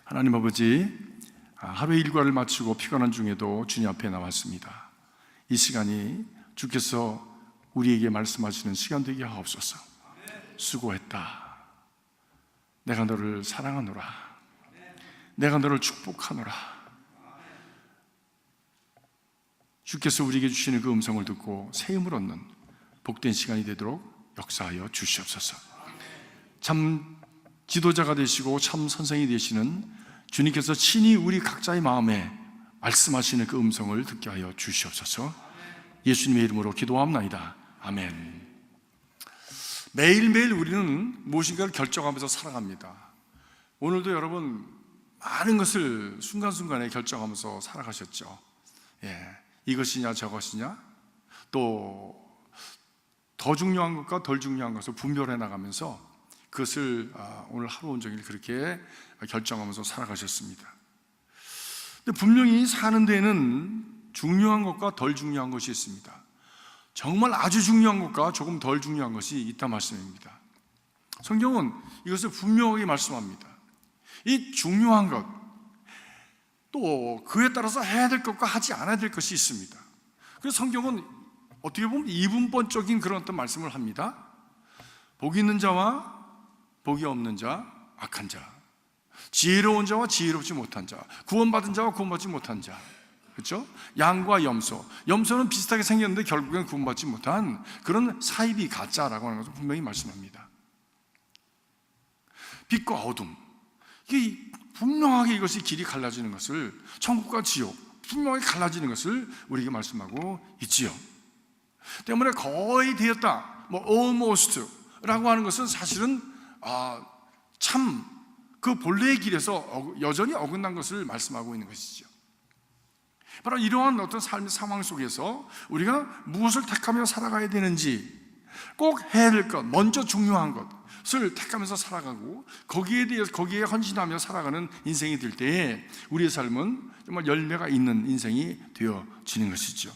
하나님 아버지, 하루의 일과를 마치고 피곤한 중에도 주님 앞에 나왔습니다. 이 시간이 주께서 우리에게 말씀하시는 시간 되게 하옵소서. 수고했다. 내가 너를 사랑하노라. 내가 너를 축복하노라. 주께서 우리에게 주시는 그 음성을 듣고 새 힘을 얻는 복된 시간이 되도록 역사하여 주시옵소서. 참 지도자가 되시고 참 선생이 되시는 주님께서 친히 우리 각자의 마음에 말씀하시는 그 음성을 듣게 하여 주시옵소서. 예수님의 이름으로 기도합나이다. 아멘. 매일매일 우리는 무엇인가를 결정하면서 살아갑니다. 오늘도 여러분 많은 것을 순간순간에 결정하면서 살아가셨죠. 이것이냐 저것이냐, 또 더 중요한 것과 덜 중요한 것을 분별해 나가면서 그것을 오늘 하루 온종일 그렇게 결정하면서 살아가셨습니다. 근데 분명히 사는 데는 중요한 것과 덜 중요한 것이 있습니다. 정말 아주 중요한 것과 조금 덜 중요한 것이 있다 말씀입니다. 성경은 이것을 분명하게 말씀합니다. 이 중요한 것, 또 그에 따라서 해야 될 것과 하지 않아야 될 것이 있습니다. 그래서 성경은 어떻게 보면 이분법적인 그런 어떤 말씀을 합니다. 복이 있는 자와 복이 없는 자, 악한 자, 지혜로운 자와 지혜롭지 못한 자, 구원받은 자와 구원받지 못한 자, 그렇죠? 양과 염소, 염소는 비슷하게 생겼는데 결국엔 구원받지 못한 그런 사이비 가짜라고 하는 것을 분명히 말씀합니다. 빛과 어둠, 이게 분명하게 이것이 길이 갈라지는 것을, 천국과 지옥 분명하게 갈라지는 것을 우리에게 말씀하고 있지요. 때문에 거의 되었다, almost 라고 하는 것은 사실은 참 그 본래의 길에서 여전히 어긋난 것을 말씀하고 있는 것이죠. 바로 이러한 어떤 삶의 상황 속에서 우리가 무엇을 택하며 살아가야 되는지, 꼭 해야 될 것, 먼저 중요한 것을 택하면서 살아가고 거기에 헌신하며 살아가는 인생이 될 때에 우리의 삶은 정말 열매가 있는 인생이 되어지는 것이죠.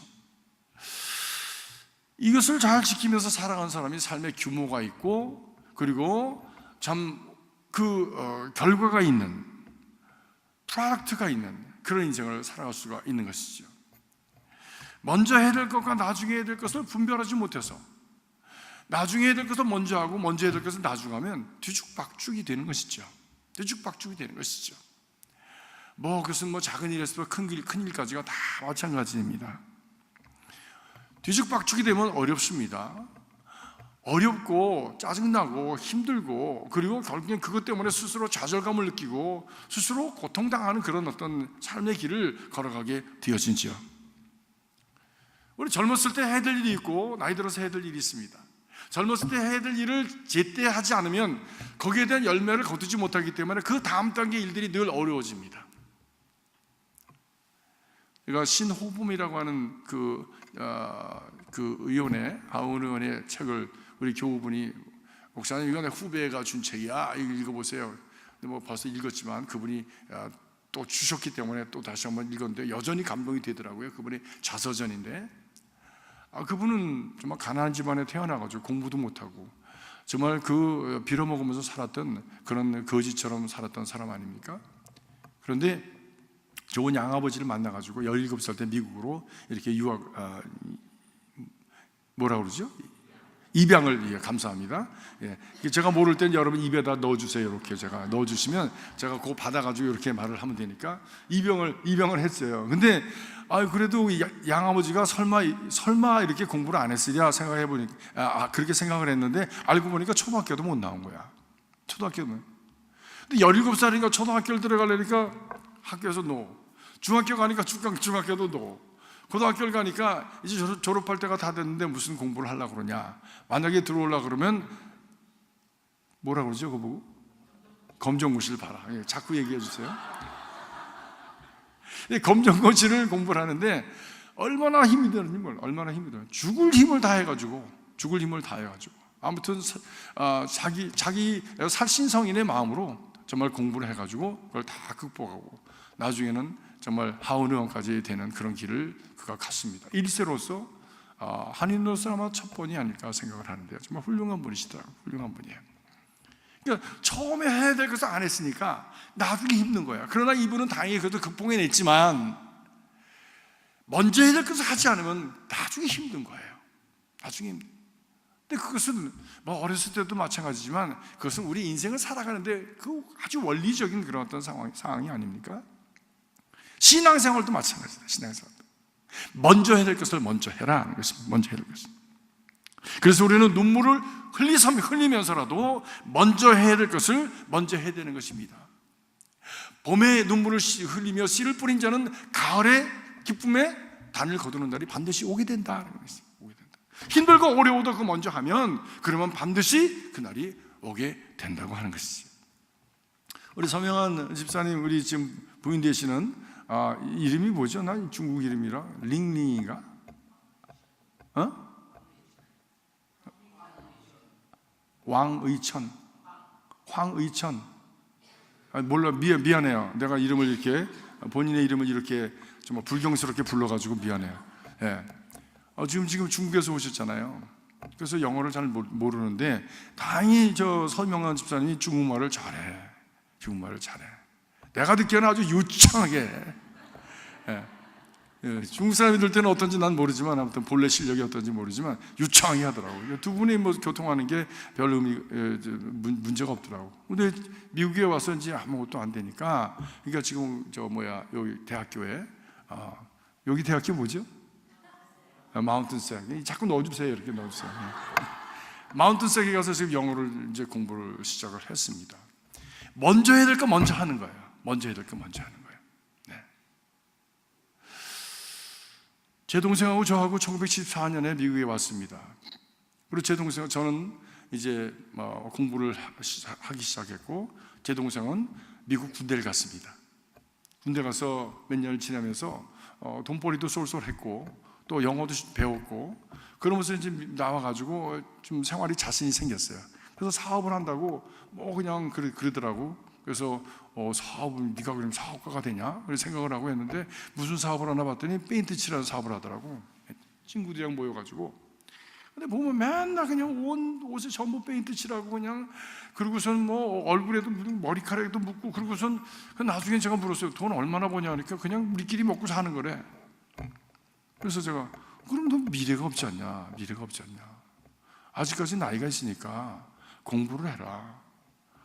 이것을 잘 지키면서 살아가는 사람이 삶의 규모가 있고, 그리고 참 결과가 있는, 프로덕트가 있는 그런 인생을 살아갈 수가 있는 것이죠. 먼저 해야 될 것과 나중에 해야 될 것을 분별하지 못해서 나중에 해야 될 것을 먼저 하고 먼저 해야 될 것을 나중에 하면 뒤죽박죽이 되는 것이죠. 뒤죽박죽이 되는 것이죠. 그것은 작은 일에서부터 큰 일까지가 다 마찬가지입니다. 뒤죽박죽이 되면 어렵습니다. 어렵고 짜증나고 힘들고, 그리고 결국엔 그것 때문에 스스로 좌절감을 느끼고 스스로 고통당하는 그런 어떤 삶의 길을 걸어가게 되어지죠. 우리 젊었을 때 해야 될 일이 있고 나이 들어서 해야 될 일이 있습니다. 젊었을 때 해야 될 일을 제때 하지 않으면 거기에 대한 열매를 거두지 못하기 때문에 그 다음 단계 일들이 늘 어려워집니다. 그러니까 신호범이라고 하는 그 의원의, 아우은 의원의 책을 우리 교우분이, 목사님 이거 내 후배가 준 책이야, 이거 읽어보세요. 근데 벌써 읽었지만 그분이 또 주셨기 때문에 또 다시 한번 읽었는데 여전히 감동이 되더라고요. 그분이 자서전인데, 그분은 정말 가난한 집안에 태어나가지고 공부도 못하고 정말 빌어먹으면서 살았던 그런 거지처럼 살았던 사람 아닙니까? 그런데 좋은 양아버지를 만나가지고 17살 때 미국으로 이렇게 유학, 입양을, 감사합니다. 제가 모를 땐 여러분 입에다 넣어주세요. 이렇게 제가 넣어주시면 제가 그거 받아가지고 이렇게 말을 하면 되니까 입양을 했어요. 근데 그래도 양아버지가 설마 이렇게 공부를 안 했으랴 생각해보니까 그렇게 생각을 했는데 알고 보니까 초등학교도 못 나온 거야. 초등학교는. 근데 17살이니까 초등학교를 들어가려니까 학교에서 중학교 가니까 중학교도 고등학교를 가니까 이제 졸업할 때가 다 됐는데 무슨 공부를 하려고 그러냐. 만약에 들어오려고 그러면 뭐라 그러죠? 그거 보고? 검정고시를 봐라. 자꾸 얘기해 주세요. 검정고시를 공부를 하는데 얼마나 힘이 드는지 얼마나 힘이 들어요. 죽을 힘을 다 해가지고 아무튼 자기 살신성인의 마음으로 정말 공부를 해가지고 그걸 다 극복하고 나중에는 정말 하원 의원까지 되는 그런 길을 그가 갔습니다. 1세로서 한인으로서 아마 첫 번이 아닐까 생각을 하는데요. 정말 훌륭한 분이시더라고요. 훌륭한 분이에요. 그러니까 처음에 해야 될 것을 안 했으니까 나중에 힘든 거야. 그러나 이분은 다행히 그래도 극복해냈지만 먼저 해야 될 것을 하지 않으면 나중에 힘든 거예요. 나중에 힘든. 근데 그것은 뭐 어렸을 때도 마찬가지지만 그것은 우리 인생을 살아가는데 그 아주 원리적인 그런 어떤 상황이 아닙니까? 신앙생활도 마찬가지다. 신앙생활도 먼저 해야 될 것을 먼저 해라 하는 것입니다. 먼저 해야 될 것을. 그래서 우리는 눈물을 흘리면서라도 먼저 해야 될 것을 먼저 해야 되는 것입니다. 봄에 눈물을 흘리며 씨를 뿌린 자는 가을에 기쁨의 단을 거두는 날이 반드시 오게 된다는 것입니다. 오게 된다. 힘들고 어려워도 그 먼저 하면 그러면 반드시 그 날이 오게 된다고 하는 것이죠. 우리 서명한 집사님, 우리 지금 부인 되시는 이름이 뭐죠? 난 중국 이름이라 링링인가? 황의천. 몰라, 미안해요. 내가 이름을 이렇게 본인의 이름을 이렇게 좀 불경스럽게 불러가지고 미안해요. 예. 지금 중국에서 오셨잖아요. 그래서 영어를 잘 모르는데 다행히 저 서명한 집사님이 중국말을 잘해. 내가 듣기에는 아주 유창하게. 예. 중국 사람이 들 때는 어떤지 난 모르지만 아무튼 본래 실력이 어떤지 모르지만 유창하게 하더라고요. 두 분이 뭐 교통하는 게 별 문제가 없더라고. 근데 미국에 와서 이제 아무것도 안 되니까, 그러니까 지금 여기 대학교에 여기 대학교 뭐죠? 마운틴색. 자꾸 넣어주세요. 이렇게 넣어주세요. 마운틴색에 가서 지금 영어를 이제 공부를 시작을 했습니다. 먼저 해야 될 거 먼저 하는 거예요. 먼저 해야 될 거 먼저 하는 거예요. 제 동생하고 저하고 1974년에 미국에 왔습니다. 그리고 제 동생, 저는 이제 공부를 하기 시작했고, 제 동생은 미국 군대를 갔습니다. 군대 가서 몇 년을 지나면서 돈벌이도 쏠쏠했고, 또 영어도 배웠고, 그러면서 이제 나와가지고 좀 생활이 자신이 생겼어요. 그래서 사업을 한다고 그냥 그러더라고. 그래서 사업을 네가 그럼 사업가가 되냐? 그래서 생각을 하고 했는데 무슨 사업을 하나 봤더니 페인트 칠하는 사업을 하더라고. 친구들이랑 모여가지고. 근데 보면 맨날 그냥 온 옷에 전부 페인트 칠하고 그냥, 그러고선 얼굴에도 머리카락에도 묻고, 그러고선 나중에 제가 물었어요. 돈 얼마나 버냐 하니까 그냥 우리끼리 먹고 사는 거래. 그래서 제가 그럼 너 미래가 없지 않냐? 아직까지 나이가 있으니까 공부를 해라.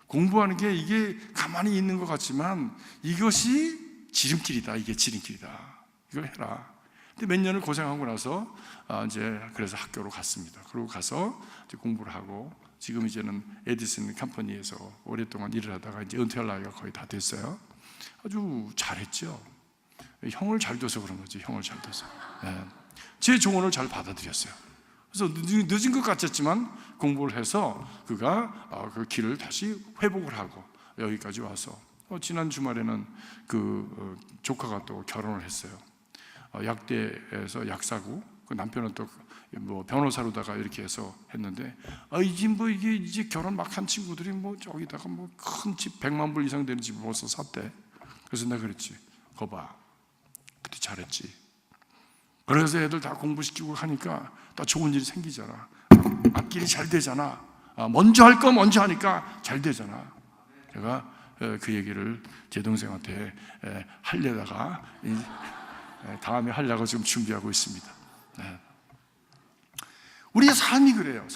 공부하는 게 이게 가만히 있는 것 같지만 이것이 지름길이다. 이게 지름길이다. 이걸 해라. 근데 몇 년을 고생하고 나서 이제 그래서 학교로 갔습니다. 그리고 가서 이제 공부를 하고 지금 이제는 에디슨 컴퍼니에서 오랫동안 일을 하다가 이제 은퇴할 나이가 거의 다 됐어요. 아주 잘했죠. 형을 잘 둬서 그런 거지. 형을 잘 둬서. 제 조언을 잘 받아들였어요. 그래서 늦은 것 같았지만 공부를 해서 그가 그 길을 다시 회복을 하고 여기까지 와서 지난 주말에는 그 조카가 또 결혼을 했어요. 약대에서 약사고 그 남편은 또 뭐 변호사로다가 이렇게 해서 했는데 이게 결혼 막 한 친구들이 저기다가 큰 집 100만 불 이상 되는 집을 벌써 샀대. 그래서 내가 그랬지. 거봐, 그때 잘했지. 그래서 애들 다 공부시키고 하니까 또 좋은 일이 생기잖아. 앞길이 잘 되잖아. 먼저 할 거 먼저 하니까 잘 되잖아. 제가 그 얘기를 제 동생한테 하려다가 다음에 하려고 지금 준비하고 있습니다. 우리의 삶이 그래요.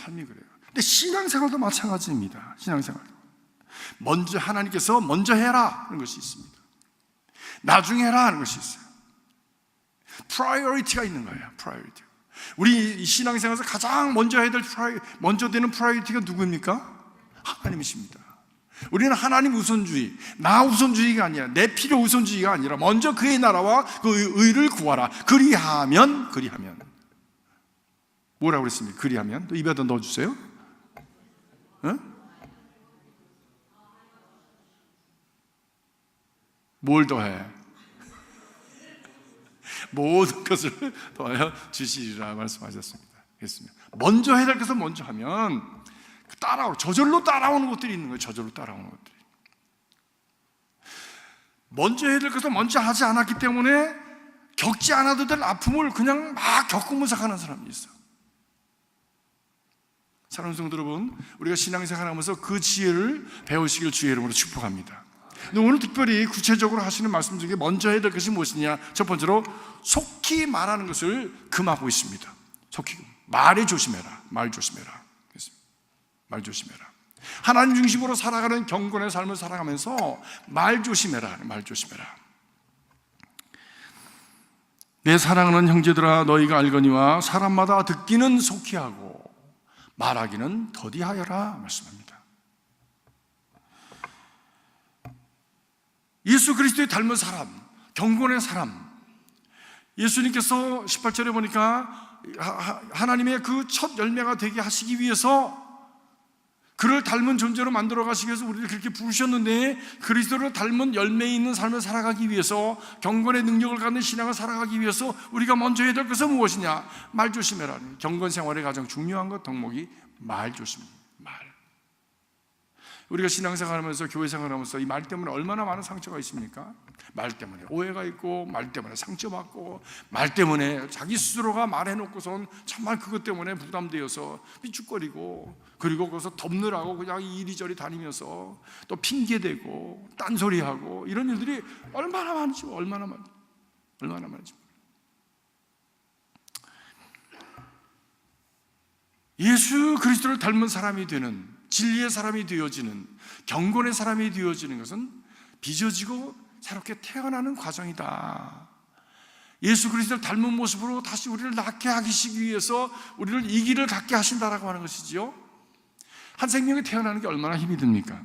근데 신앙생활도 마찬가지입니다. 신앙생활도 먼저 하나님께서 먼저 해라 하는 것이 있습니다. 나중에 해라 하는 것이 있어요. 프라이어리티가 있는 거예요. 프라이어리티. 우리 신앙생활에서 가장 먼저 해야 될 먼저 되는 프라이어리티가 누구입니까? 하나님이십니다. 우리는 하나님 우선주의, 나 우선주의가 아니라, 내 필요 우선주의가 아니라 먼저 그의 나라와 그 의를 구하라. 그리하면 뭐라고 그랬습니까? 그리하면 또 입에다 넣어주세요. 뭘 더해? 모든 것을 더하여 주시리라 말씀하셨습니다. 그렇습니다. 먼저 해야 될 것을 먼저 하면 저절로 따라오는 것들이 있는 거예요. 저절로 따라오는 것들이. 먼저 해야 될 것을 먼저 하지 않았기 때문에 겪지 않아도 될 아픔을 그냥 막 겪으면서 가는 사람이 있어. 사랑하는 성도 여러분, 우리가 신앙생활하면서 그 지혜를 배우시길 주의 이름으로 축복합니다. 근데 오늘 특별히 구체적으로 하시는 말씀 중에 먼저 해야 될 것이 무엇이냐? 첫 번째로 속히 말하는 것을 금하고 있습니다. 속히 말에 조심해라. 말 조심해라. 말 조심해라. 하나님 중심으로 살아가는 경건의 삶을 살아가면서 말 조심해라. 말 조심해라. 내 사랑하는 형제들아, 너희가 알거니와 사람마다 듣기는 속히 하고 말하기는 더디하여라 말씀합니다. 예수 그리스도의 닮은 사람, 경건의 사람, 예수님께서 18절에 보니까 하나님의 그 첫 열매가 되게 하시기 위해서, 그를 닮은 존재로 만들어 가시기 위해서 우리를 그렇게 부르셨는데, 그리스도를 닮은 열매 있는 삶을 살아가기 위해서, 경건의 능력을 갖는 신앙을 살아가기 위해서 우리가 먼저 해야 될 것은 무엇이냐? 말 조심해라. 경건 생활의 가장 중요한 것 덕목이 말 조심입니다. 말. 우리가 신앙생활하면서 교회 생활하면서 이 말 때문에 얼마나 많은 상처가 있습니까? 말 때문에 오해가 있고, 말 때문에 상처받고, 말 때문에 자기 스스로가 말해놓고선 정말 그것 때문에 부담되어서 삐죽거리고, 그리고 거기서 덮느라고 그냥 이리저리 다니면서 또 핑계대고 딴소리하고, 이런 일들이 얼마나 많은지, 얼마나 많은지. 예수 그리스도를 닮은 사람이 되는, 진리의 사람이 되어지는, 경건의 사람이 되어지는 것은 빚어지고 새롭게 태어나는 과정이다. 예수 그리스도를 닮은 모습으로 다시 우리를 낫게 하시기 위해서 우리를 이 길을 갖게 하신다라고 하는 것이지요. 한 생명이 태어나는 게 얼마나 힘이 듭니까?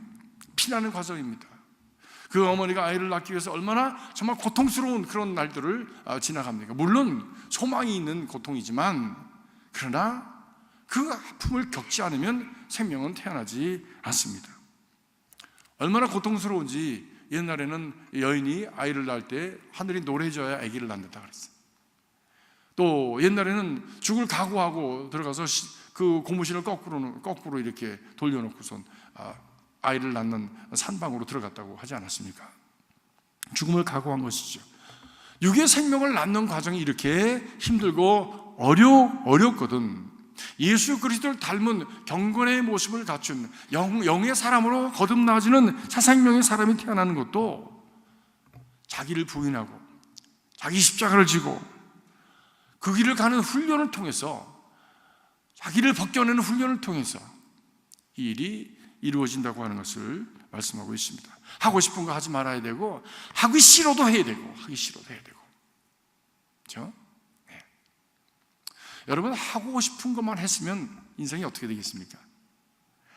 피나는 과정입니다. 그 어머니가 아이를 낳기 위해서 얼마나 정말 고통스러운 그런 날들을 지나갑니까? 물론 소망이 있는 고통이지만, 그러나 그 아픔을 겪지 않으면 생명은 태어나지 않습니다. 얼마나 고통스러운지, 옛날에는 여인이 아이를 낳을 때 하늘이 노래져야 아기를 낳는다 그랬어요. 또 옛날에는 죽을 각오하고 들어가서 그 고무신을 거꾸로 이렇게 돌려놓고선 아이를 낳는 산방으로 들어갔다고 하지 않았습니까? 죽음을 각오한 것이죠. 육의 생명을 낳는 과정이 이렇게 힘들고 어렵거든. 예수 그리스도를 닮은 경건의 모습을 갖춘 영의 사람으로 거듭나지는 새 생명의 사람이 태어나는 것도 자기를 부인하고 자기 십자가를 지고 그 길을 가는 훈련을 통해서, 자기를 벗겨내는 훈련을 통해서 이 일이 이루어진다고 하는 것을 말씀하고 있습니다. 하고 싶은 거 하지 말아야 되고, 하기 싫어도 해야 되고, 그렇죠? 네. 여러분, 하고 싶은 것만 했으면 인생이 어떻게 되겠습니까?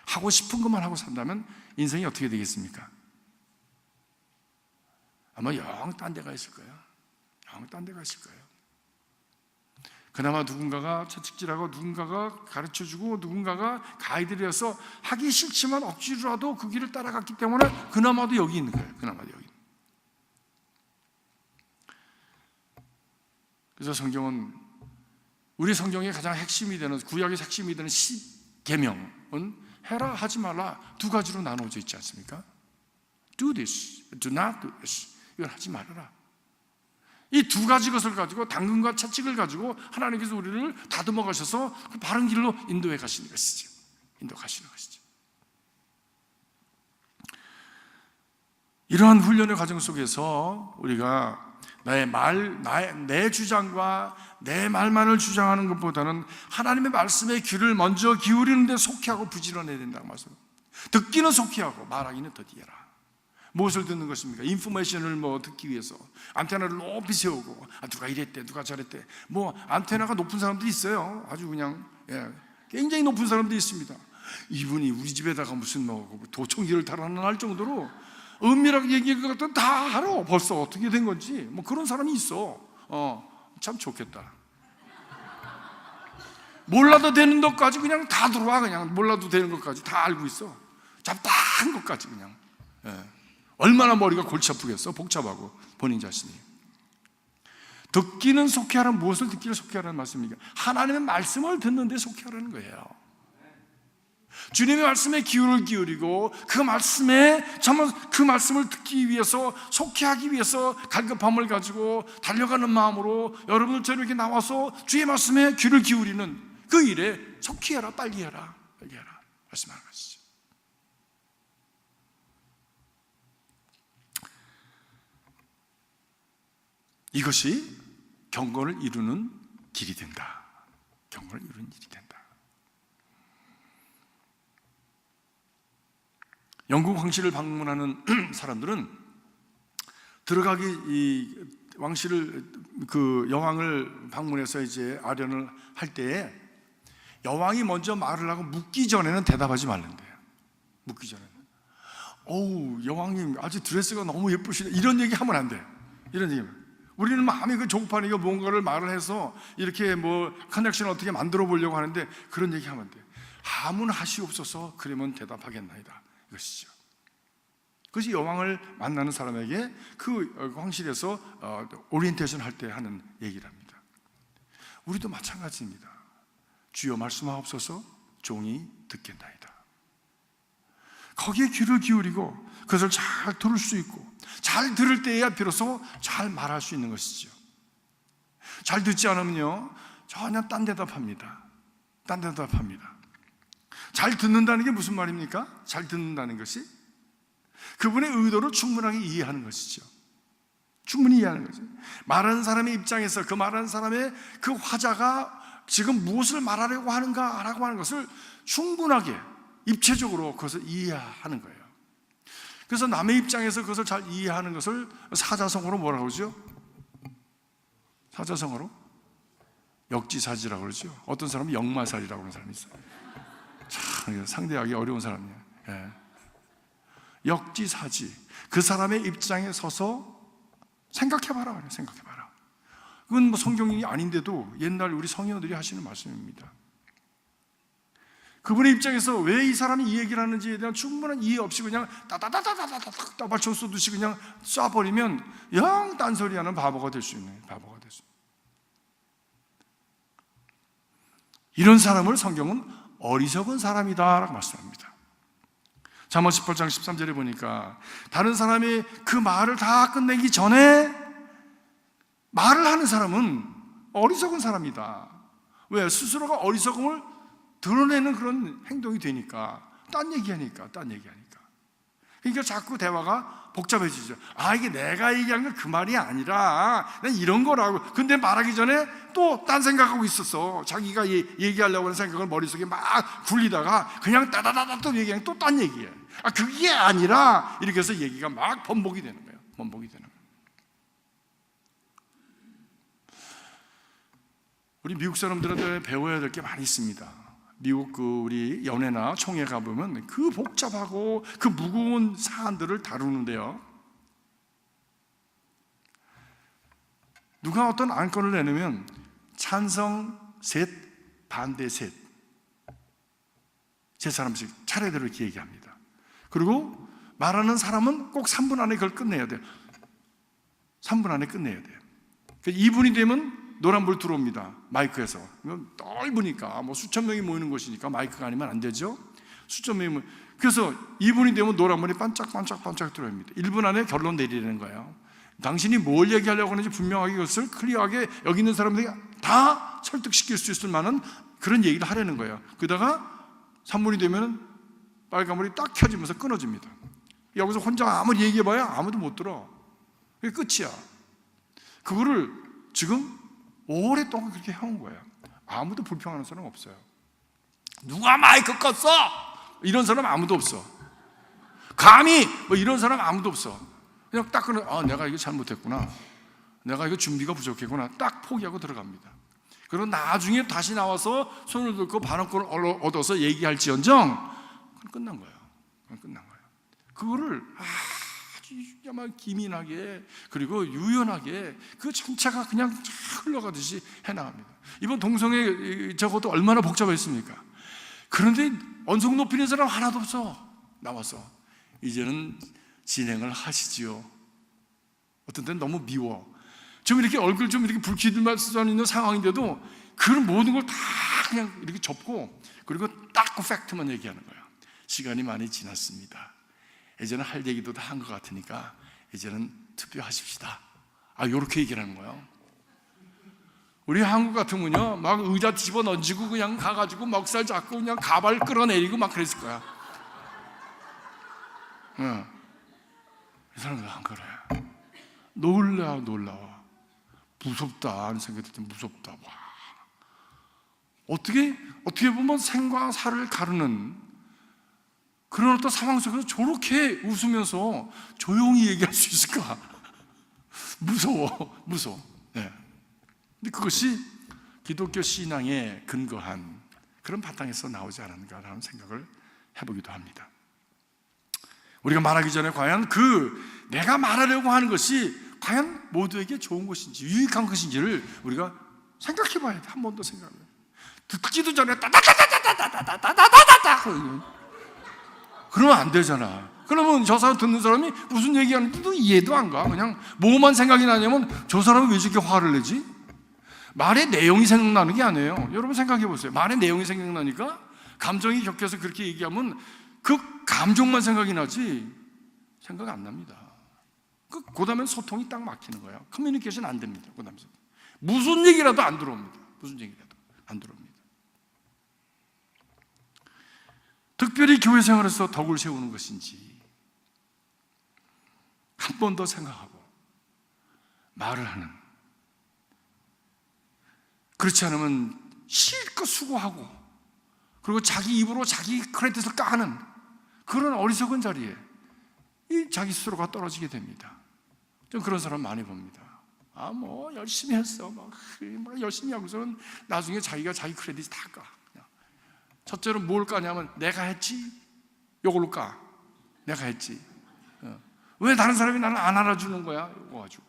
하고 싶은 것만 하고 산다면 인생이 어떻게 되겠습니까? 아마 영 딴 데가 있을 거예요. 그나마 누군가가 채찍질하고, 누군가가 가르쳐주고, 누군가가 가이드를 해서 하기 싫지만 억지로라도 그 길을 따라갔기 때문에 그나마도 여기 있는 거예요. 그래서 성경은, 우리 성경의 가장 핵심이 되는, 구약의 핵심이 되는 10계명은 해라, 하지 말라 두 가지로 나눠져 있지 않습니까? Do this, do not do this. 이걸 하지 말아라. 이 두 가지 것을 가지고, 당근과 채찍을 가지고 하나님께서 우리를 다듬어 가셔서 그 바른 길로 인도해 가시는 것이죠. 이러한 훈련의 과정 속에서 우리가 내 주장과 내 말만을 주장하는 것보다는 하나님의 말씀에 귀를 먼저 기울이는 데 속히하고 부지런해야 된다고 말씀합니다. 듣기는 속히하고 말하기는 더디해라. 무엇을 듣는 것입니까? 인포메이션을 듣기 위해서 안테나를 높이 세우고, 누가 이랬대, 누가 저랬대. 안테나가 높은 사람도 있어요. 아주 그냥 굉장히 높은 사람도 있습니다. 이분이 우리 집에다가 무슨 도청기를 달아나 할 정도로 은밀하게 얘기할 것 같으면 다 알아. 벌써 어떻게 된 건지. 그런 사람이 있어. 참 좋겠다. 몰라도 되는 것까지 그냥 다 들어와. 그냥 몰라도 되는 것까지 다 알고 있어. 잡다한 것까지 그냥. 얼마나 머리가 골치 아프겠어. 복잡하고 본인 자신이. 듣기는 속히 하라는, 무엇을 듣기를 속히 하라는 말씀입니까? 하나님의 말씀을 듣는데 속히 하라는 거예요. 주님의 말씀에 귀를 기울이고, 그 말씀을 듣기 위해서, 속히 하기 위해서 갈급함을 가지고 달려가는 마음으로 여러분들처럼 이렇게 나와서 주의 말씀에 귀를 기울이는 그 일에 속히 해라, 빨리 해라. 알게 하라 말씀하는 것이죠. 이것이 경건을 이루는 길이 된다. 경건을 이루는 길이 된다. 영국 황실을 방문하는 사람들은 들어가기 이 왕실을 그 여왕을 방문해서 이제 아련을 할 때에 여왕이 먼저 말을 하고 묻기 전에는 대답하지 말란대요. 묻기 전에는 어우 여왕님 아주 드레스가 너무 예쁘시네 이런 얘기 하면 안 돼. 이런 얘기. 우리는 마음이 그 조급하니까 뭔가를 말을 해서 이렇게 뭐 커넥션을 어떻게 만들어 보려고 하는데 그런 얘기 하면 안 돼. 하문하시옵소서 그러면 대답하겠나이다 이것이죠. 그것이 여왕을 만나는 사람에게 그 황실에서 오리엔테이션 할 때 하는 얘기랍니다. 우리도 마찬가지입니다. 주여 말씀하옵소서 종이 듣겠나이다. 거기에 귀를 기울이고 그것을 잘 들을 수 있고 잘 들을 때에야 비로소 잘 말할 수 있는 것이죠. 잘 듣지 않으면요 전혀 딴 대답합니다. 딴 대답합니다. 잘 듣는다는 게 무슨 말입니까? 잘 듣는다는 것이 그분의 의도를 충분하게 이해하는 것이죠. 충분히 이해하는 거죠. 말하는 사람의 입장에서 그 말하는 사람의 그 화자가 지금 무엇을 말하려고 하는가라고 하는 것을 충분하게 입체적으로 그것을 이해하는 거예요. 그래서 남의 입장에서 그것을 잘 이해하는 것을 사자성어로 뭐라고 그러죠? 사자성어로 역지사지라고 그러죠. 어떤 사람은 역마살이라고 하는 사람이 있어요. 참 상대하기 어려운 사람이에요. 예. 역지사지. 그 사람의 입장에 서서 생각해봐라. 생각해봐라. 그건 뭐 성경이 아닌데도 옛날 우리 성인들이 하시는 말씀입니다. 그분의 입장에서 왜 이 사람이 이 얘기를 하는지에 대한 충분한 이해 없이 그냥 따다다다다다닥 따발총 쏘듯이 그냥 쏴버리면 영 딴소리하는 바보가 될 수 있는 바보가 될 수 있는. 이런 사람을 성경은 어리석은 사람이다라고 말씀합니다. 잠언 18장 13절에 보니까 다른 사람이 그 말을 다 끝내기 전에 말을 하는 사람은 어리석은 사람이다. 왜? 스스로가 어리석음을 드러내는 그런 행동이 되니까 딴 얘기하니까 그러니까 자꾸 대화가 복잡해지죠. 아 이게 내가 얘기한 건 그 말이 아니라 난 이런 거라고. 근데 말하기 전에 또 딴 생각하고 있었어. 자기가 얘기하려고 하는 생각을 머릿속에 막 굴리다가 그냥 따다다다 또 얘기하면 또 딴 얘기해. 아 그게 아니라 이렇게 해서 얘기가 막 번복이 되는 거예요. 번복이 되는 거예요. 우리 미국 사람들한테 배워야 될 게 많이 있습니다. 미국 우리 연회나 총회 가보면 그 복잡하고 그 무거운 사안들을 다루는데요. 누가 어떤 안건을 내놓으면 찬성 셋, 반대 셋. 세 사람씩 차례대로 이렇게 얘기합니다. 그리고 말하는 사람은 꼭 3분 안에 그걸 끝내야 돼요. 3분 안에 끝내야 돼요. 2분이 되면 노란불 들어옵니다. 마이크에서. 넓으니까 뭐 수천 명이 모이는 곳이니까 마이크가 아니면 안 되죠. 수천 명이 그래서 2분이 되면 노란불이 반짝반짝 들어옵니다. 1분 안에 결론 내리는 거예요. 당신이 뭘 얘기하려고 하는지 분명하게 그것을 클리어하게 여기 있는 사람들이 다 설득시킬 수 있을 만한 그런 얘기를 하려는 거예요. 그러다가 3분이 되면 빨간불이 딱 켜지면서 끊어집니다. 여기서 혼자 아무리 얘기해봐야 아무도 못 들어. 그게 끝이야. 그거를 지금 오랫동안 그렇게 해온 거예요. 아무도 불평하는 사람 없어요. 누가 마이크 껐어? 이런 사람 아무도 없어. 감히 뭐 이런 사람 아무도 없어. 그냥 딱 그냥 내가 이거 잘못했구나. 내가 이거 준비가 부족했구나. 딱 포기하고 들어갑니다. 그리고 나중에 다시 나와서 손을 들고 발언권을 얻어서 얘기할지언정 끝난 거예요. 끝난 거예요. 그거를 아주 기민하게 그리고 유연하게 그 전체가 그냥 흘러가듯이 해나갑니다. 이번 동성애 저것도 얼마나 복잡했습니까? 그런데 언성 높이는 사람 하나도 없어. 나와서 이제는 진행을 하시지요. 어떤 때는 너무 미워. 좀 이렇게 얼굴 좀 이렇게 붉히들만 써 있는 상황인데도 그 모든 걸 다 그냥 이렇게 접고 그리고 딱 그 팩트만 얘기하는 거예요. 시간이 많이 지났습니다. 이제는 할 얘기도 다 한 것 같으니까 이제는 투표하십시다. 이렇게 얘기를 하는 거예요. 우리 한국 같으면요, 막 의자 집어 던지고 그냥 가가지고 먹살 잡고 그냥 가발 끌어내리고 막 그랬을 거야. 이 사람들 안 그래. 놀라워. 무섭다 하는 생각이 들 때 무섭다. 와. 어떻게 보면 생과 사를 가르는 그런 어떤 상황 속에서 저렇게 웃으면서 조용히 얘기할 수 있을까? 무서워. 네. 근데 그것이 기독교 신앙에 근거한 그런 바탕에서 나오지 않았는가라는 생각을 해보기도 합니다. 우리가 말하기 전에 과연 내가 말하려고 하는 것이 과연 모두에게 좋은 것인지 유익한 것인지를 우리가 생각해 봐야 돼. 한 번 더 생각해. 듣기도 전에 따다다다다다다다다다다다 그러면 안 되잖아. 그러면 저 사람 듣는 사람이 무슨 얘기하는지도 이해도 안 가. 그냥 뭐만 생각이 나냐면 저 사람이 왜 저렇게 화를 내지? 말의 내용이 생각나는 게 아니에요. 여러분 생각해 보세요. 말의 내용이 생각나니까 감정이 격해서 그렇게 얘기하면 그 감정만 생각이 나지 생각 안 납니다. 그 다음에 소통이 딱 막히는 거예요. 커뮤니케이션 안 됩니다. 그 다음에 무슨 얘기라도 안 들어옵니다. 특별히 교회 생활에서 덕을 세우는 것인지 한 번 더 생각하고 말을 하는, 그렇지 않으면 실컷 수고하고 그리고 자기 입으로 자기 크레딧을 까는 그런 어리석은 자리에 자기 스스로가 떨어지게 됩니다. 좀 그런 사람 많이 봅니다. 열심히 했어. 막 열심히 하고서는 나중에 자기가 자기 크레딧 다 까. 첫째로 뭘 까냐면 내가 했지. 요걸로 까. 내가 했지. 왜 다른 사람이 나를 안 알아주는 거야? 이거 가지고.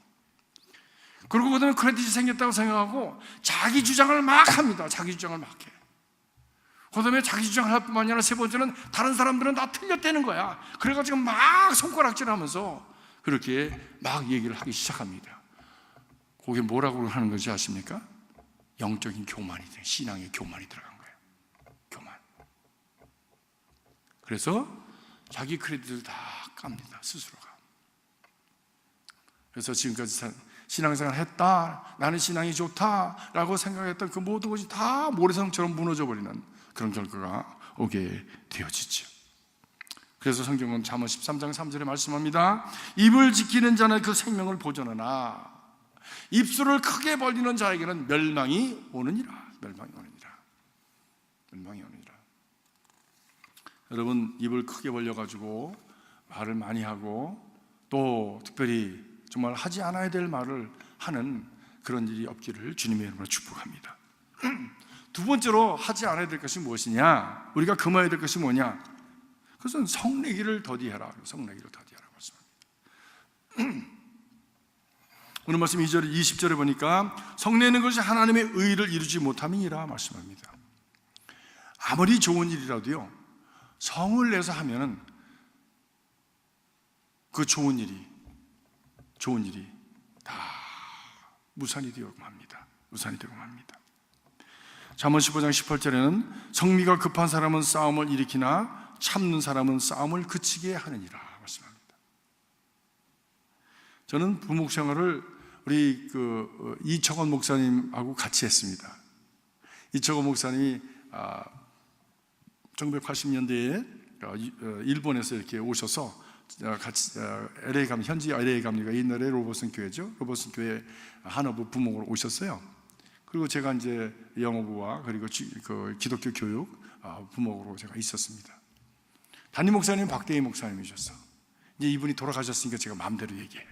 그리고 그다음에 크레딧이 생겼다고 생각하고 자기 주장을 막 합니다. 자기 주장을 막 해. 그다음에 자기 주장을 할 뿐만 아니라 세 번째는 다른 사람들은 다 틀렸다는 거야. 그래가지고 막 손가락질하면서 그렇게 막 얘기를 하기 시작합니다. 그게 뭐라고 하는 건지 아십니까? 영적인 교만이 돼. 신앙의 교만이 들어간 거예요. 교만. 그래서 자기 크레딧을 다 깝니다. 스스로가. 그래서 지금까지 신앙생활 했다, 나는 신앙이 좋다라고 생각했던 그 모든 것이 다 모래성처럼 무너져버리는 그런 결과가 오게 되어지죠. 그래서 성경은 잠언 13장 3절에 말씀합니다. 입을 지키는 자는 그 생명을 보존하나 입술을 크게 벌리는 자에게는 멸망이 오느니라. 여러분, 입을 크게 벌려가지고 말을 많이 하고 또 특별히 정말 하지 않아야 될 말을 하는 그런 일이 없기를 주님의 이름으로 축복합니다. 두 번째로 하지 않아야 될 것이 무엇이냐? 우리가 금해야 될 것이 뭐냐? 그것은 성내기를 더디하라. 성내기를 더디하라고 말씀합니다. 오늘 말씀 2절, 20절에 보니까 성내는 것이 하나님의 의를 이루지 못함이니라 말씀합니다. 아무리 좋은 일이라도요, 성을 내서 하면은 그 좋은 일이 다 무산이 되고 맙니다. 잠언 15장 18절에는 성미가 급한 사람은 싸움을 일으키나 참는 사람은 싸움을 그치게 하느니라 말씀합니다. 저는 부목 생활을 우리 이철원 목사님하고 같이 했습니다. 이철원 목사님이 1980년대에 일본에서 이렇게 오셔서 같이 LA 감, 현지 LA 감리가 옛날에 로버슨 교회죠. 로버슨 교회 한어부 부목으로 오셨어요. 그리고 제가 이제 영어부와 그리고 그 기독교 교육 부목으로 제가 있었습니다. 담임 목사님 박대희 목사님이셨어. 이제 이분이 돌아가셨으니까 제가 마음대로 얘기해.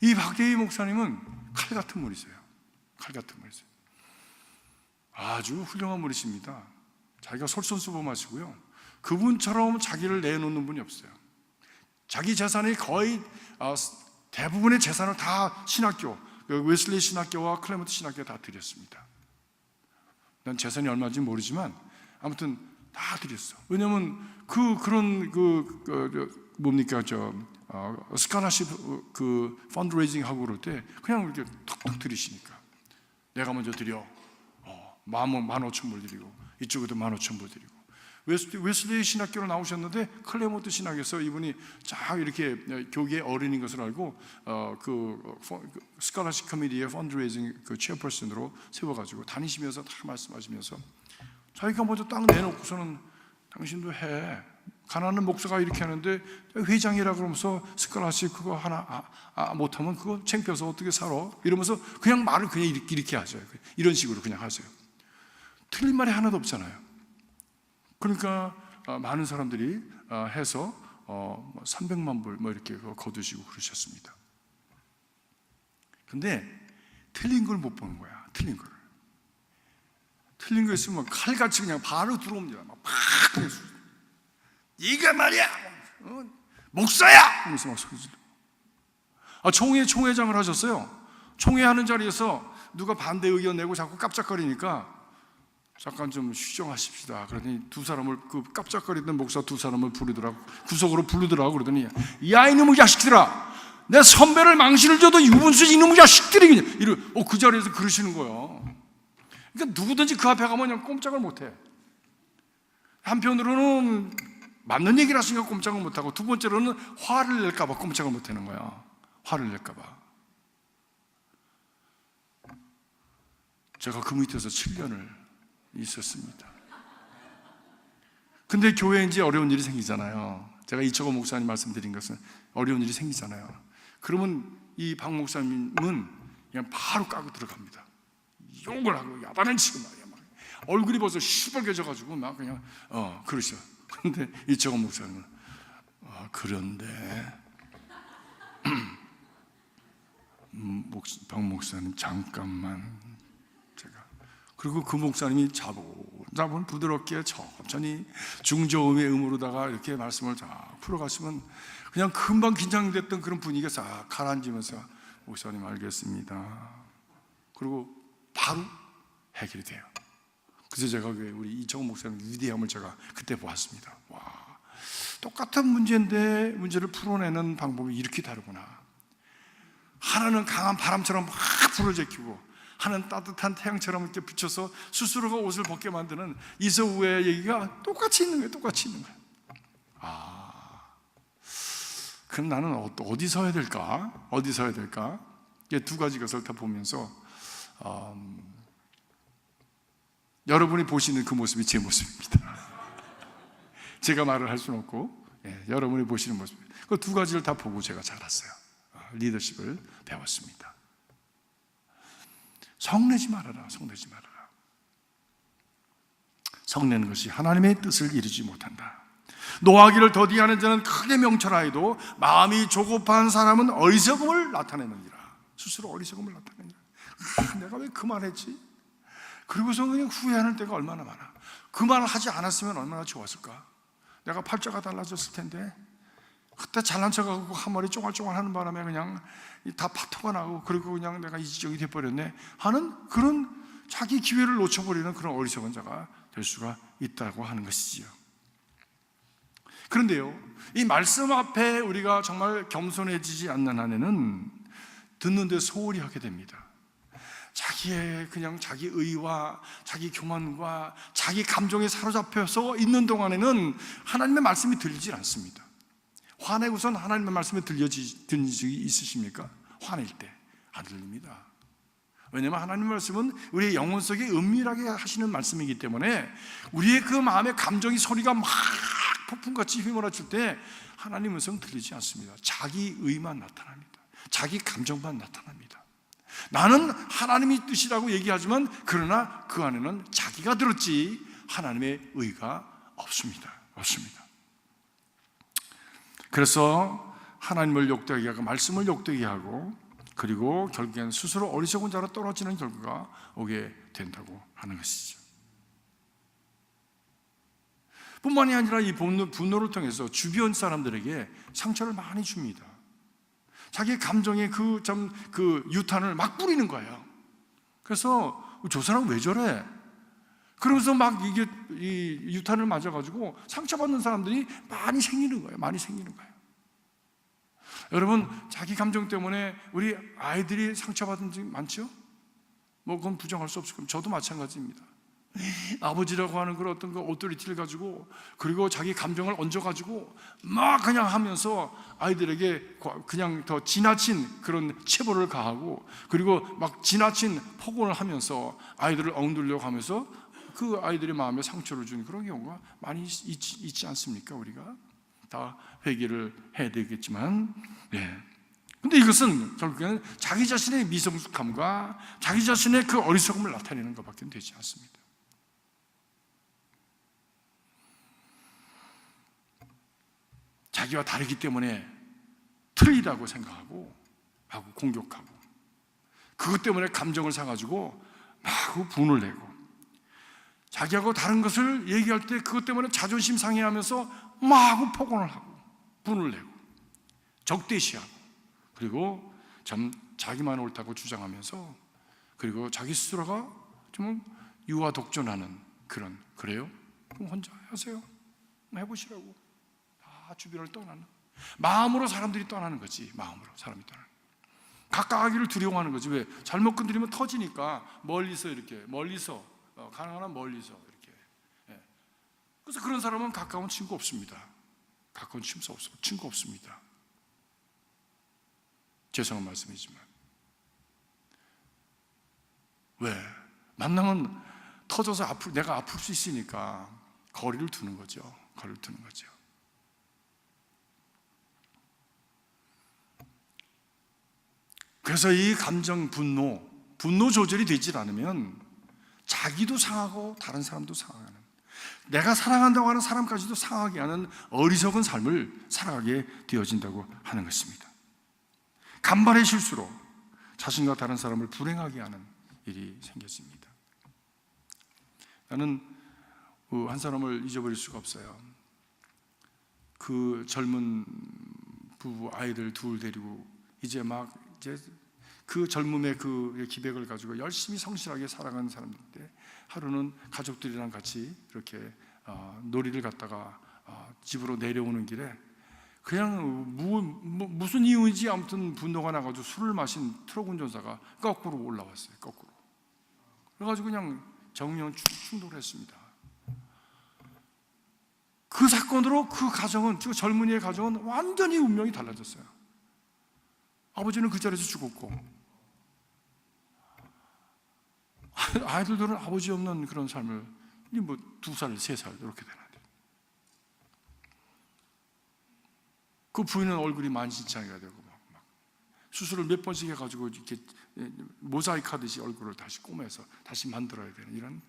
이 박대희 목사님은 칼 같은 분이세요. 아주 훌륭한 분이십니다. 자기가 솔선수범하시고요. 그분처럼 자기를 내놓는 분이 없어요. 자기 재산이 거의 대부분의 재산을 다 신학교, 웨슬리 신학교와 클레먼트 신학교에 다 드렸습니다. 난 재산이 얼마인지 모르지만 아무튼 다 드렸어. 왜냐하면 스칼라십 펀드레이징 하고 그럴 때 그냥 이렇게 톡톡 드리시니까 내가 먼저 드려. 15,000불 드리고 이쪽에도 15,000불 드리고 웨슬리 신학교로 나오셨는데 클레모트 신학에서 이분이 쫙 이렇게 교계 어른인 것을 알고 그 스칼라십 커미디의 펀드레이징 그 체어퍼슨으로 세워가지고 다니시면서 다 말씀하시면서 자기가 먼저 딱 내놓고서는 당신도 해. 가난한 목사가 이렇게 하는데 회장이라 그러면서 스칼라십 그거 하나 못하면 그거 창피해서 어떻게 살아? 이러면서 그냥 말을 그냥 이렇게 하세요. 이런 식으로 그냥 하세요. 틀린 말이 하나도 없잖아요. 그러니까 많은 사람들이 해서 300만 불 뭐 이렇게 거두시고 그러셨습니다. 근데 틀린 걸 못 보는 거야. 틀린 거 있으면 칼같이 그냥 바로 들어옵니다. 막 네가 말이야 목사야! 하면서 막 소리 질러. 총회장을 하셨어요. 총회하는 자리에서 누가 반대 의견 내고 자꾸 깜짝거리니까 잠깐 좀 휴정하십시다. 그러더니 두 사람을 그 깜짝거리던 목사 두 사람을 부르더라고. 구석으로 부르더라고. 그러더니 야 이놈의 자식들아, 내 선배를 망신을 줘도 유분수 이놈의 자식들이 그냥 그 자리에서 그러시는 거예요. 그러니까 누구든지 그 앞에 가면 그냥 꼼짝을 못해. 한편으로는 맞는 얘기를 하시니까 꼼짝을 못하고, 두 번째로는 화를 낼까봐 꼼짝을 못하는 거야. 화를 낼까봐. 제가 그 밑에서 7년을 있었습니다. 근데 교회에 이제 어려운 일이 생기잖아요. 제가 이철호 목사님 말씀드린 것은 어려운 일이 생기잖아요. 그러면 이 박 목사님은 그냥 바로 까고 들어갑니다. 욕을 하고 야단을 치고 말이야. 막 얼굴이 벌써 시뻘개져가지고 막 그냥 그러셔. 근데 이철호 목사님은 그런데 박 목사님 잠깐만. 그리고 그 목사님이 자분 부드럽게 천천히 중저음의 음으로다가 이렇게 말씀을 쫙 풀어가시면 그냥 금방 긴장됐던 그런 분위기가 싹 가라앉으면서 목사님 알겠습니다. 그리고 바로 해결이 돼요. 그래서 제가 우리 이정호 목사님 위대함을 제가 그때 보았습니다. 와, 똑같은 문제인데 문제를 풀어내는 방법이 이렇게 다르구나. 하나는 강한 바람처럼 막 불어제키고 하는 따뜻한 태양처럼 이렇게 비춰서 스스로가 옷을 벗게 만드는 이서우의 얘기가 똑같이 있는 거예요. 그럼 나는 어디서 해야 될까? 이게 두 가지 것을 다 보면서 여러분이 보시는 그 모습이 제 모습입니다. 제가 말을 할 수는 없고 여러분이 보시는 모습, 그 두 가지를 다 보고 제가 자랐어요. 리더십을 배웠습니다. 성내지 말아라. 성내는 것이 하나님의 뜻을 이루지 못한다. 노하기를 더디하는 자는 크게 명철하여도 마음이 조급한 사람은 어리석음을 나타내느니라. 스스로 어리석음을 나타내느니라. 내가 왜 그 말했지? 그리고서 그냥 후회하는 때가 얼마나 많아. 그 말을 하지 않았으면 얼마나 좋았을까? 내가 팔자가 달라졌을 텐데, 그때 잘난 척하고 한 머리 쫑알쫑알 하는 바람에 그냥 다 파토가 나고, 그리고 그냥 내가 이지적이 돼버렸네 하는 그런 자기 기회를 놓쳐버리는 그런 어리석은 자가 될 수가 있다고 하는 것이지요. 그런데요, 이 말씀 앞에 우리가 정말 겸손해지지 않는 한에는 듣는데 소홀히 하게 됩니다. 자기의 그냥 자기 의와 자기 교만과 자기 감정에 사로잡혀서 있는 동안에는 하나님의 말씀이 들리지 않습니다. 화내고선 하나님의 말씀이 들린 적이 있으십니까? 화낼 때 안 들립니다. 왜냐하면 하나님의 말씀은 우리의 영혼 속에 은밀하게 하시는 말씀이기 때문에 우리의 그 마음의 감정이 소리가 막 폭풍같이 휘몰아칠 때 하나님의 음성 들리지 않습니다. 자기 의만 나타납니다. 자기 감정만 나타납니다. 나는 하나님의 뜻이라고 얘기하지만 그러나 그 안에는 자기가 들었지 하나님의 의가 없습니다. 그래서 하나님을 욕되게 하고 말씀을 욕되게 하고, 그리고 결국엔 스스로 어리석은 자로 떨어지는 결과가 오게 된다고 하는 것이죠. 뿐만이 아니라 이 분노를 통해서 주변 사람들에게 상처를 많이 줍니다. 자기 감정의 그 유탄을 막 뿌리는 거예요. 그래서 저 사람 왜 저래? 그러면서 막 이게 이 유탄을 맞아가지고 상처받는 사람들이 많이 생기는 거예요. 여러분, 자기 감정 때문에 우리 아이들이 상처받은 적 많죠? 뭐 그건 부정할 수 없을 겁니다. 저도 마찬가지입니다. 아버지라고 하는 그런 어떤 그 오토리티를 가지고, 그리고 자기 감정을 얹어가지고 막 그냥 하면서 아이들에게 그냥 더 지나친 그런 체벌을 가하고, 그리고 막 지나친 폭언을 하면서 아이들을 억누르려고 하면서 그 아이들의 마음에 상처를 주는 그런 경우가 많이 있지 않습니까? 우리가 다 회개를 해야 되겠지만, 근데 이것은 결국에는 자기 자신의 미성숙함과 자기 자신의 그 어리석음을 나타내는 것밖에 되지 않습니다. 자기와 다르기 때문에 틀리다고 생각하고 공격하고, 그것 때문에 감정을 사가지고 막 분을 내고, 자기하고 다른 것을 얘기할 때 그것 때문에 자존심 상해하면서 막 폭언을 하고 분을 내고 적대시하고, 그리고 자기만 옳다고 주장하면서, 그리고 자기 스스로가 좀 유아 독존하는 그래요? 그럼 혼자 하세요. 해보시라고. 다 주변을 떠나는, 마음으로 사람들이 떠나는 거지. 마음으로 사람이 떠나는, 가까이 하기를 두려워하는 거지. 왜? 잘못 건드리면 터지니까 멀리서 가능한 한 멀리서 이렇게. 그래서 그런 사람은 가까운 친구 없습니다. 가까운 친구 없습니다. 죄송한 말씀이지만. 왜? 만나면 터져서 내가 아플 수 있으니까 거리를 두는 거죠. 거리를 두는 거죠. 그래서 이 감정, 분노 조절이 되질 않으면 자기도 상하고 다른 사람도 상하는, 내가 사랑한다고 하는 사람까지도 상하게 하는 어리석은 삶을 살아가게 되어진다고 하는 것입니다. 간발의 실수로 자신과 다른 사람을 불행하게 하는 일이 생겨집니다. 나는 한 사람을 잊어버릴 수가 없어요. 그 젊은 부부 아이들 둘 데리고 이제 그 젊음의 그 기백을 가지고 열심히 성실하게 살아가는 사람인데, 하루는 가족들이랑 같이 이렇게 놀이를 갔다가 집으로 내려오는 길에 그냥 무슨 이유인지 아무튼 분노가 나가지고 술을 마신 트럭 운전사가 거꾸로 올라왔어요. 거꾸로. 그래가지고 그냥 정면 충돌을 했습니다. 그 사건으로 그 가정은, 그 젊은이의 가정은 완전히 운명이 달라졌어요. 아버지는 그 자리에서 죽었고, 아이들은 아버지 없는 그런 삶을 2살, 3살 이렇게 되는데, 그 부인은 얼굴이 만신창이가 되고 막 수술을 몇 번씩 해가지고 이렇게 모자이크 하듯이 얼굴을 다시 꼬매서 다시 만들어야 되는 이런,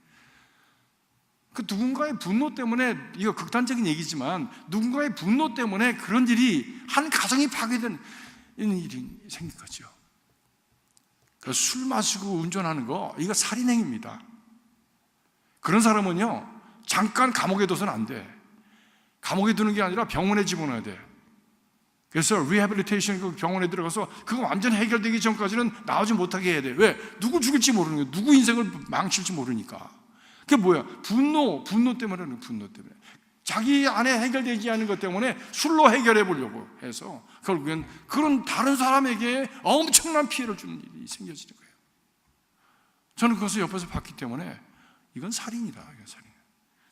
그 누군가의 분노 때문에, 이거 극단적인 얘기지만 누군가의 분노 때문에 그런 일이, 한 가정이 파괴되는 이런 일이 생긴 거죠. 그래서 술 마시고 운전하는 거, 이거 살인행위입니다. 그런 사람은요, 잠깐 감옥에 둬서는 안 돼. 감옥에 두는 게 아니라 병원에 집어넣어야 돼. 그래서 리해빌리테이션, 그 병원에 들어가서 그거 완전 해결되기 전까지는 나오지 못하게 해야 돼. 왜? 누구 죽일지 모르는 거야. 누구 인생을 망칠지 모르니까. 그게 뭐야? 분노 때문에. 분노 때문에. 자기 안에 해결되지 않은 것 때문에 술로 해결해 보려고 해서 결국엔 그런 다른 사람에게 엄청난 피해를 주는 일이 생겨지는 거예요. 저는 그것을 옆에서 봤기 때문에 이건 살인이다. 이건 살인.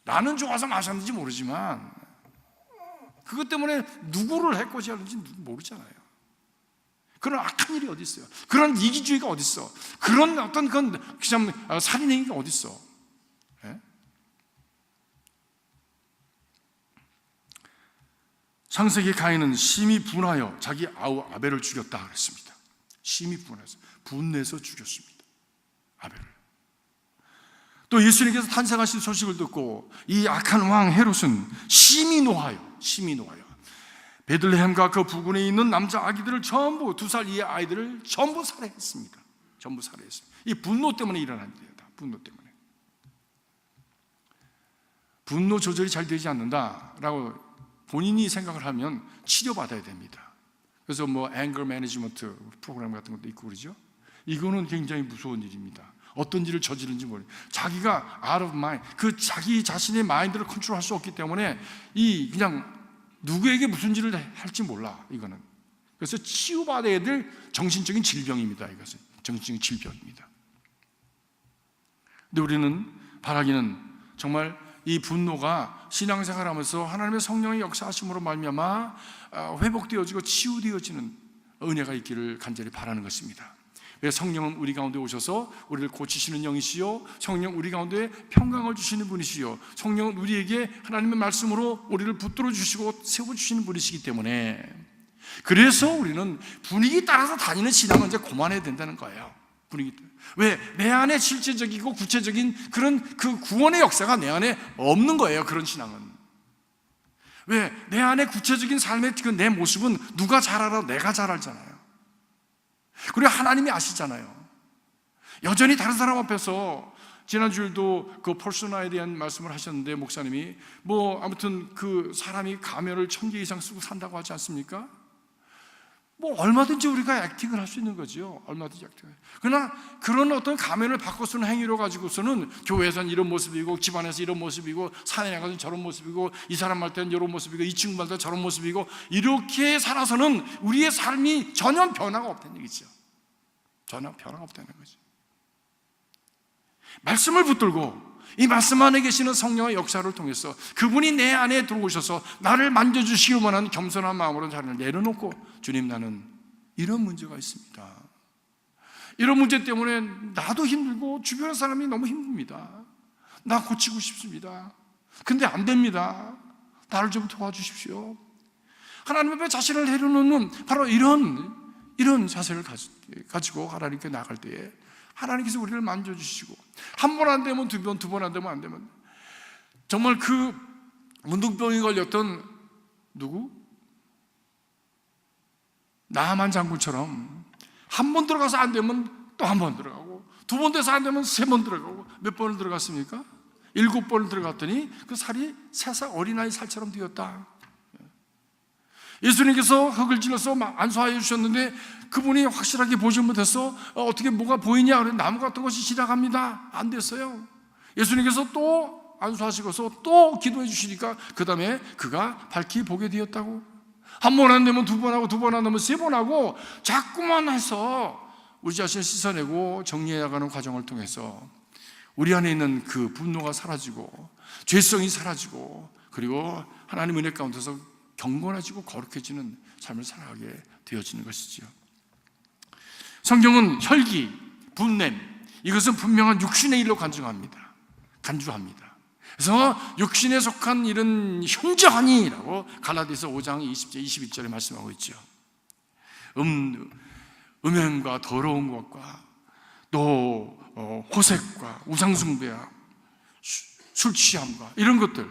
나는 좋아서 마셨는지 모르지만 그것 때문에 누구를 해코지 하는지 모르잖아요. 그런 악한 일이 어디 있어요? 그런 이기주의가 어디 있어? 그런 어떤 그런 살인행위가 어디 있어? 예? 창세기 가인은 심히 분하여 자기 아우 아벨을 죽였다 그랬습니다. 심히 분해서, 분내서 죽였습니다. 아벨을. 또 예수님께서 탄생하신 소식을 듣고 이 악한 왕 헤롯은 심히 노하여 베들레헴과 그 부근에 있는 남자 아기들을 전부, 2살 이하의 아이들을 전부 살해했습니다. 이 분노 때문에 일어난 일이에요. 분노 때문에. 분노 조절이 잘 되지 않는다라고 본인이 생각을 하면 치료받아야 됩니다. 그래서 anger management 프로그램 같은 것도 있고 그러죠. 이거는 굉장히 무서운 일입니다. 어떤 일을 저지른지 모르는, 자기가 out of mind, 그 자기 자신의 마인드를 컨트롤할 수 없기 때문에 그냥 누구에게 무슨 일을 할지 몰라. 이거는 그래서 치유받아야 될 정신적인 질병입니다. 이것은 정신적인 질병입니다. 근데 우리는 바라기는 정말 이 분노가 신앙생활하면서 하나님의 성령의 역사하심으로 말미암아 회복되어지고 치유되어지는 은혜가 있기를 간절히 바라는 것입니다. 왜 성령은 우리 가운데 오셔서 우리를 고치시는 영이시요, 성령 우리 가운데 평강을 주시는 분이시요, 성령은 우리에게 하나님의 말씀으로 우리를 붙들어 주시고 세워주시는 분이시기 때문에, 그래서 우리는 분위기 따라서 다니는 신앙은 이제 그만해야 된다는 거예요. 분위기. 왜? 내 안에 실제적이고 구체적인 그런 그 구원의 역사가 내 안에 없는 거예요. 그런 신앙은. 왜? 내 안에 구체적인 삶의 그 내 모습은 누가 잘 알아? 내가 잘 알잖아요. 그리고 하나님이 아시잖아요. 여전히 다른 사람 앞에서, 지난주일도 그 퍼소나에 대한 말씀을 하셨는데 목사님이 아무튼 그 사람이 가면을 1000개 이상 쓰고 산다고 하지 않습니까? 얼마든지 우리가 액팅을 할 수 있는 거죠. 얼마든지 액팅을. 그러나 그런 어떤 가면을 바꿔 쓰는 행위로 가지고서는 교회에서는 이런 모습이고, 집안에서 이런 모습이고, 산에 나가서는 저런 모습이고, 이 사람 말 때는 이런 모습이고, 이 친구 말 때는 저런 모습이고, 이렇게 살아서는 우리의 삶이 전혀 변화가 없다는 얘기죠. 전혀 변화가 없다는 거죠. 말씀을 붙들고 이 말씀 안에 계시는 성령의 역사를 통해서 그분이 내 안에 들어오셔서 나를 만져주시기 원하는 겸손한 마음으로 자리를 내려놓고, 주님, 나는 이런 문제가 있습니다. 이런 문제 때문에 나도 힘들고 주변의 사람이 너무 힘듭니다. 나 고치고 싶습니다. 근데 안 됩니다. 나를 좀 도와주십시오. 하나님 앞에 자신을 내려놓는 바로 이런 자세를 가지고 하나님께 나갈 때에 하나님께서 우리를 만져주시고, 한 번 안 되면 두 번, 두 번 안 되면 안 되면, 정말 그 문둥병이 걸렸던 누구? 나만 장군처럼 한 번 들어가서 안 되면 또 한 번 들어가고, 두 번 돼서 안 되면 3번 들어가고, 몇 번을 들어갔습니까? 7번을 들어갔더니 그 살이 3살 어린아이 살처럼 되었다. 예수님께서 흙을 찔러서 안수하여 주셨는데 그분이 확실하게 보지 못해서 어떻게 뭐가 보이냐? 나무 같은 것이 지나갑니다. 안 됐어요. 예수님께서 또 안수하시고서 또 기도해 주시니까 그 다음에 그가 밝히 보게 되었다고. 한 번 안 되면 2번 하고, 2번 안 되면 3번 하고, 자꾸만 해서 우리 자신을 씻어내고 정리해가는 과정을 통해서 우리 안에 있는 그 분노가 사라지고 죄성이 사라지고, 그리고 하나님 은혜 가운데서 경건해지고 거룩해지는 삶을 살아가게 되어지는 것이지요. 성경은 혈기, 분냄, 이것은 분명한 육신의 일로 간주합니다. 그래서 육신에 속한 이런 흉저하니라고 갈라디아서 5장 20절 21절에 말씀하고 있죠. 음행과 더러운 것과 또 호색과 우상숭배와 술 취함과 이런 것들,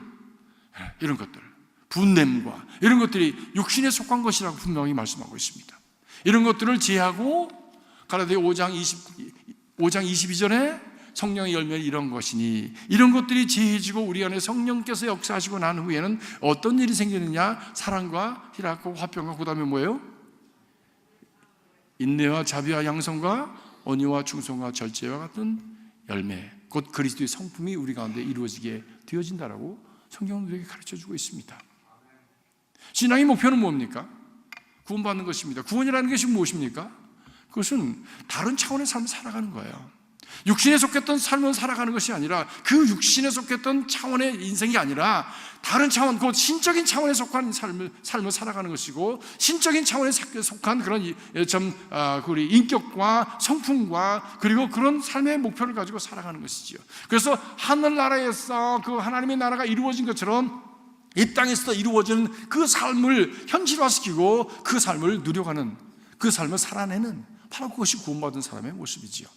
분냄과 이런 것들이 육신에 속한 것이라고 분명히 말씀하고 있습니다. 이런 것들을 제하고 갈라디아 5장 22절에 성령의 열매는 이런 것이니, 이런 것들이 제해지고 우리 안에 성령께서 역사하시고 난 후에는 어떤 일이 생기느냐? 사랑과 희락과 화평과, 그 다음에 뭐예요? 인내와 자비와 양성과 온유와 충성과 절제와 같은 열매, 곧 그리스도의 성품이 우리 가운데 이루어지게 되어진다라고 성경은 우리에게 가르쳐주고 있습니다. 신앙의 목표는 뭡니까? 구원받는 것입니다. 구원이라는 것이 무엇입니까? 그것은 다른 차원의 삶을 살아가는 거예요. 육신에 속했던 삶을 살아가는 것이 아니라, 그 육신에 속했던 차원의 인생이 아니라 다른 차원, 곧 신적인 차원에 속한 삶을 살아가는 것이고, 신적인 차원에 속한 그런 우리 인격과 성품과 그리고 그런 삶의 목표를 가지고 살아가는 것이지요. 그래서 하늘나라에서 그 하나님의 나라가 이루어진 것처럼 이 땅에서 이루어지는 그 삶을 현실화시키고 그 삶을 누려가는, 그 삶을 살아내는, 바로 그것이 구원받은 사람의 모습이지요.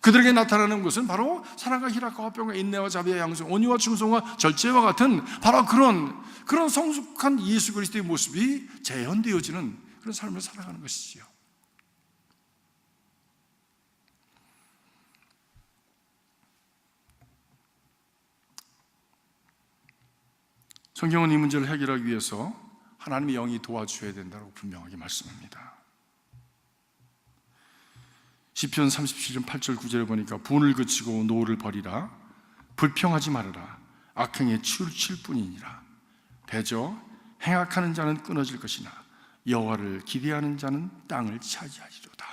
그들에게 나타나는 것은 바로 사랑과 희락과 화평과 인내와 자비와 양성, 온유와 충성과 절제와 같은 바로 그런 성숙한 예수 그리스도의 모습이 재현되어지는 그런 삶을 살아가는 것이지요. 성경은 이 문제를 해결하기 위해서 하나님의 영이 도와주셔야 된다고 분명하게 말씀합니다. 시편 37편 8절 9절에 보니까 분을 그치고 노를 버리라, 불평하지 말아라, 악행에 치우칠 뿐이니라. 대저 행악하는 자는 끊어질 것이나 여호와를 기대하는 자는 땅을 차지하리로다.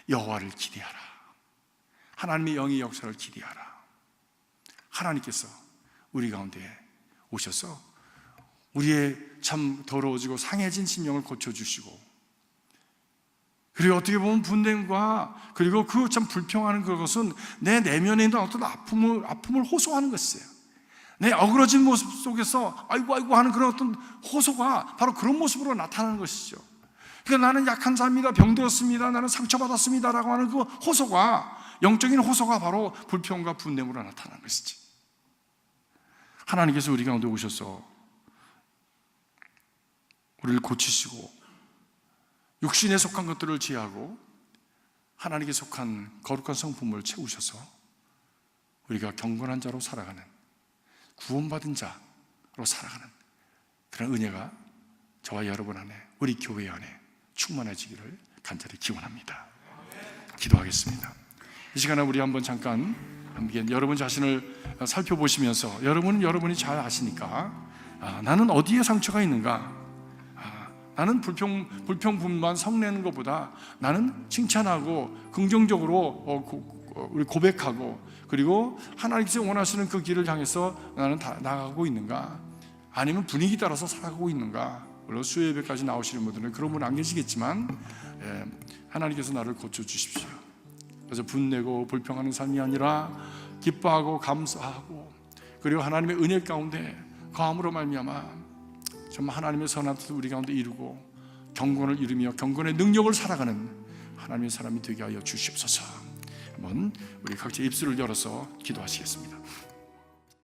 여호와를 기대하라. 하나님의 영의 역사를 기대하라. 하나님께서 우리 가운데 오셔서 우리의 참 더러워지고 상해진 심령을 고쳐주시고, 그리고 어떻게 보면 분냄과 그리고 그 참 불평하는 그것은 내 내면에 있는 어떤 아픔을 호소하는 것이에요. 내 어그러진 모습 속에서 아이고 아이고 하는 그런 어떤 호소가 바로 그런 모습으로 나타나는 것이죠. 그러니까 나는 약한 자입니다, 병들었습니다, 나는 상처받았습니다 라고 하는 그 호소가, 영적인 호소가 바로 불평과 분냄으로 나타나는 것이지. 하나님께서 우리 가운데 오셔서 우리를 고치시고 육신에 속한 것들을 제하고 하나님께 속한 거룩한 성품을 채우셔서 우리가 경건한 자로 살아가는, 구원받은 자로 살아가는 그런 은혜가 저와 여러분 안에, 우리 교회 안에 충만해지기를 간절히 기원합니다. 기도하겠습니다. 이 시간에 우리 한번 잠깐 함께 여러분 자신을 살펴보시면서, 여러분은 여러분이 잘 아시니까 나는 어디에 상처가 있는가, 나는 불평분만 성내는 것보다 나는 칭찬하고 긍정적으로 우리 고백하고, 그리고 하나님께서 원하시는 그 길을 향해서 나는 나아가고 있는가, 아니면 분위기 따라서 살아가고 있는가. 물론 수요예배까지 나오시는 분들은 그런 분 안 계시겠지만, 하나님께서 나를 고쳐주십시오. 그래서 분내고 불평하는 삶이 아니라 기뻐하고 감사하고, 그리고 하나님의 은혜 가운데 거함으로 말미암아 정말 하나님의 선한 뜻을 우리 가운데 이루고 경건을 이루며 경건의 능력을 살아가는 하나님의 사람이 되게 하여 주시옵소서. 한번 우리 각자 입술을 열어서 기도하시겠습니다.